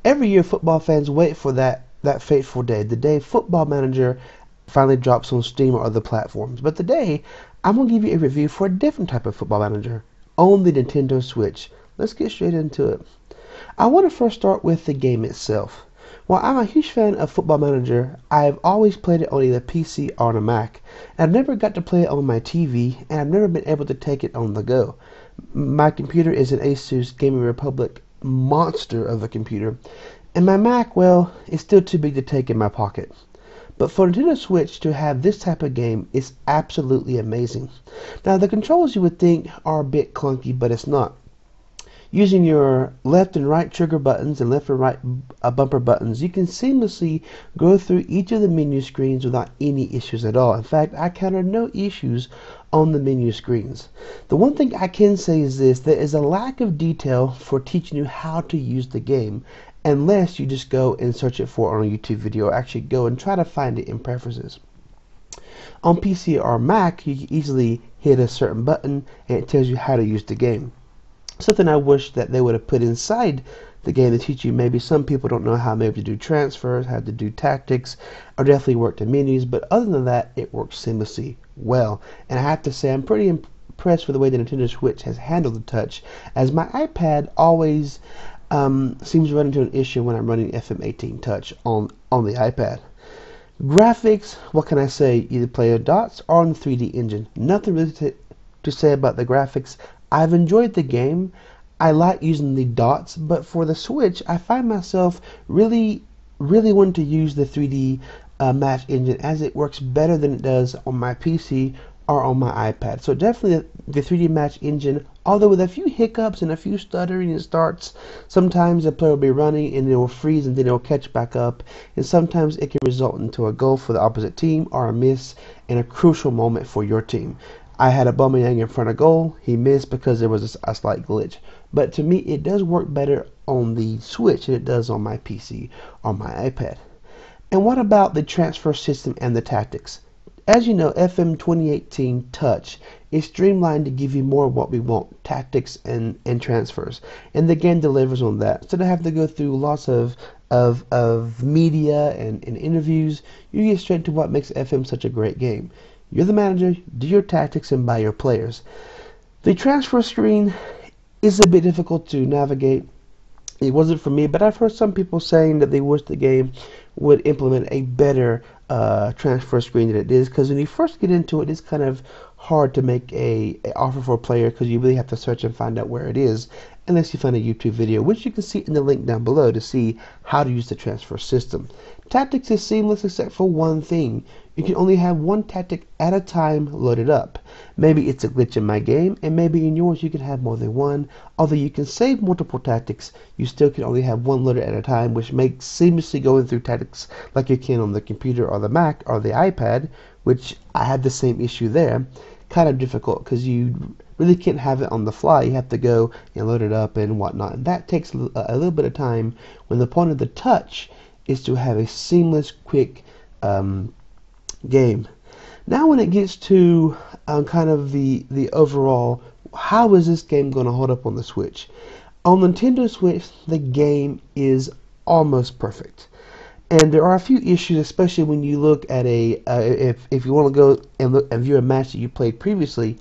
Every year, football fans wait for that fateful day, the day Football Manager finally drops on Steam or other platforms. But today, I'm going to give you a review for a different type of Football Manager on the Nintendo Switch. Let's get straight into it. I want to first start with the game itself. While I'm a huge fan of Football Manager, I've always played it on either PC or on a Mac. I've never got to play it on my TV, and I've never been able to take it on the go. My computer is an Asus Gaming Republic monster of a computer, and my Mac, well, it's still too big to take in my pocket. But for Nintendo Switch to have this type of game is absolutely amazing. Now, the controls you would think are a bit clunky, but it's not. Using your left and right trigger buttons and left and right bumper buttons, you can seamlessly go through each of the menu screens without any issues at all. In fact, I counted no issues on the menu screens. The one thing I can say is this: there is a lack of detail for teaching you how to use the game, unless you just go and search it for on a YouTube video, or actually go and try to find it in preferences. On PC or Mac, you can easily hit a certain button and it tells you how to use the game. Something I wish that they would have put inside the game to teach you. Maybe some people don't know how maybe to do transfers, how to do tactics, or definitely work the menus, but other than that, it works seamlessly well. And I have to say, I'm pretty impressed with the way the Nintendo Switch has handled the touch, as my iPad always seems to run into an issue when I'm running FM18 Touch on the iPad. Graphics, what can I say? Either play with dots or on the 3D engine. Nothing really to say about the graphics. I've enjoyed the game. I like using the dots, but for the Switch, I find myself really wanting to use the 3D match engine, as it works better than it does on my PC or on my iPad. So definitely the 3D match engine, although with a few hiccups and a few stuttering and starts. Sometimes the player will be running and it will freeze and then it will catch back up, and sometimes it can result into a goal for the opposite team or a miss in a crucial moment for your team. I had a Aubameyang in front of goal. He missed because there was a slight glitch. But to me, it does work better on the Switch than it does on my PC or my iPad. And what about the transfer system and the tactics? As you know, FM 2018 Touch is streamlined to give you more of what we want: tactics and transfers. And the game delivers on that. Instead of having to go through lots of media and interviews, you get straight to what makes FM such a great game. You're the manager, do your tactics, and buy your players. The transfer screen is a bit difficult to navigate. It wasn't for me, but I've heard some people saying that they wish the game would implement a better transfer screen than it is, because when you first get into it, it's kind of hard to make a offer for a player, because you really have to search and find out where it is, unless you find a YouTube video, which you can see in the link down below to see how to use the transfer system. Tactics is seamless except for one thing. You can only have one tactic at a time loaded up. Maybe it's a glitch in my game, and maybe in yours you can have more than one. Although you can save multiple tactics, you still can only have one loaded at a time, which makes seamlessly going through tactics like you can on the computer or the Mac or the iPad, which I had the same issue there, kind of difficult, because you really can't have it on the fly. You have to go and load it up and whatnot. And that takes a little bit of time, when the point of the touch is to have a seamless, quick game. Now when it gets to kind of the overall, how is this game going to hold up on the Switch? On Nintendo Switch, the game is almost perfect. And there are a few issues, especially when you look at if you want to go and look and view a match that you played previously,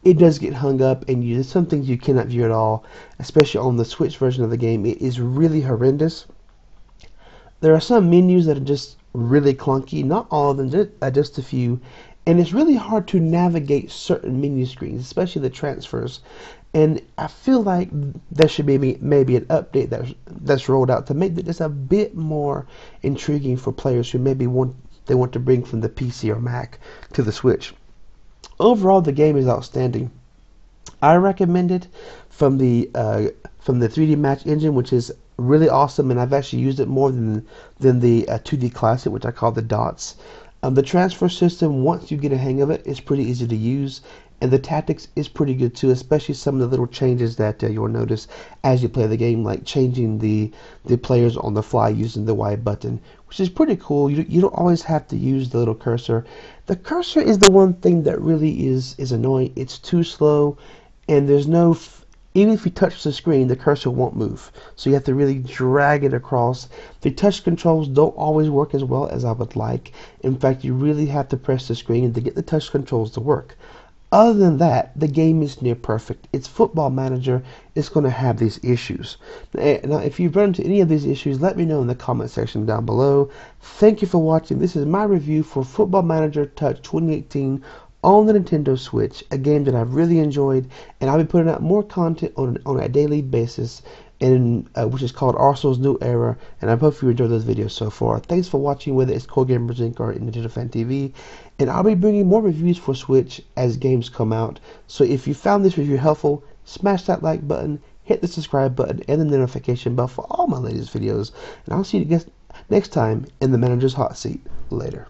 it does get hung up, and there's some things you cannot view at all, especially on the Switch version of the game. It is really horrendous. There are some menus that are just really clunky, not all of them, just a few, and it's really hard to navigate certain menu screens, especially the transfers. And I feel like there should be maybe an update that's rolled out to make it just a bit more intriguing for players who maybe want to bring from the PC or Mac to the Switch. Overall, the game is outstanding. I recommend it from the 3D Match engine, which is really awesome, and I've actually used it more than the 2D Classic, which I call the dots. The transfer system, once you get a hang of it, is pretty easy to use, and the tactics is pretty good too, especially some of the little changes that you'll notice as you play the game, like changing the players on the fly using the Y button, which is pretty cool. You don't always have to use the little cursor. The cursor is the one thing that really is annoying. It's too slow, and there's no Even if you touch the screen, the cursor won't move. So you have to really drag it across. The touch controls don't always work as well as I would like. In fact, you really have to press the screen to get the touch controls to work. Other than that, the game is near perfect. It's Football Manager. It's going to have these issues. Now, if you've run into any of these issues, let me know in the comment section down below. Thank you for watching. This is my review for Football Manager Touch 2018 on the Nintendo Switch, a game that I've really enjoyed, and I'll be putting out more content on a daily basis, which is called Arsenal's New Era, and I hope you enjoyed those videos so far. Thanks for watching, whether it's Core Gamers Inc. or Nintendo Fan TV, and I'll be bringing more reviews for Switch as games come out. So if you found this review helpful, smash that like button, hit the subscribe button, and the notification bell for all my latest videos, and I'll see you guys next time in the Manager's Hot Seat. Later.